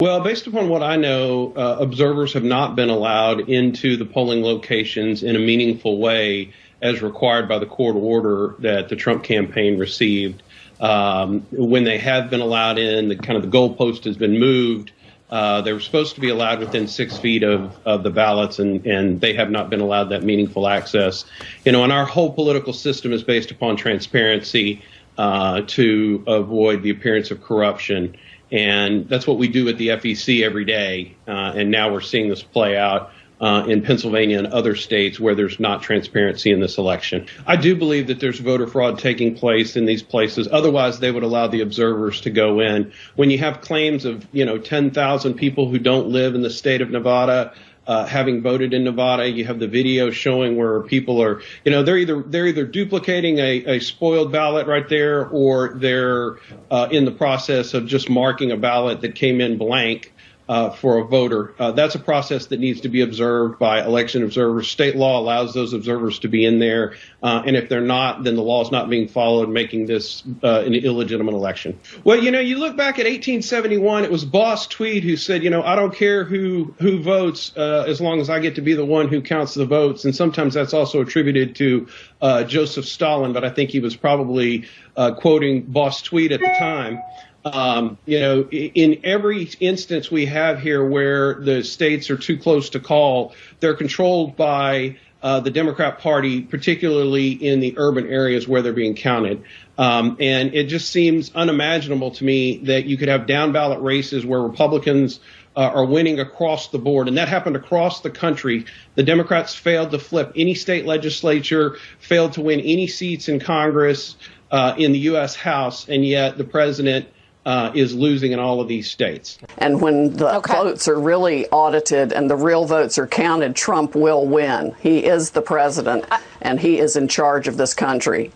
Well, based upon what I know, observers have not been allowed into the polling locations in a meaningful way as required by the court order that the Trump campaign received. When they have been allowed in, the goalpost has been moved. They were supposed to be allowed within 6 feet of the ballots, and they have not been allowed that meaningful access. And our whole political system is based upon transparency to avoid the appearance of corruption. And that's what we do at the FEC every day. And now we're seeing this play out in Pennsylvania and other states where there's not transparency in this election. I do believe that there's voter fraud taking place in these places. Otherwise, they would allow the observers to go in. When you have claims of, 10,000 people who don't live in the state of Nevada having voted in Nevada, you have the video showing where people are, they're either duplicating a spoiled ballot right there, or they're in the process of just marking a ballot that came in blank for a voter. That's a process that needs to be observed by election observers. State law allows those observers to be in there. And if they're not, then the law is not being followed, making this an illegitimate election. Well, you look back at 1871, it was Boss Tweed who said, I don't care who votes as long as I get to be the one who counts the votes. And sometimes that's also attributed to Joseph Stalin, but I think he was probably quoting Boss Tweed at the time. In every instance we have here where the states are too close to call, they're controlled by the Democrat Party, particularly in the urban areas where they're being counted. And it just seems unimaginable to me that you could have down ballot races where Republicans are winning across the board. And that happened across the country. The Democrats failed to flip any state legislature, failed to win any seats in Congress, in the U.S. House, and yet the president is losing in all of these states. And when the votes are really audited and the real votes are counted, Trump will win. He is the president, and he is in charge of this country.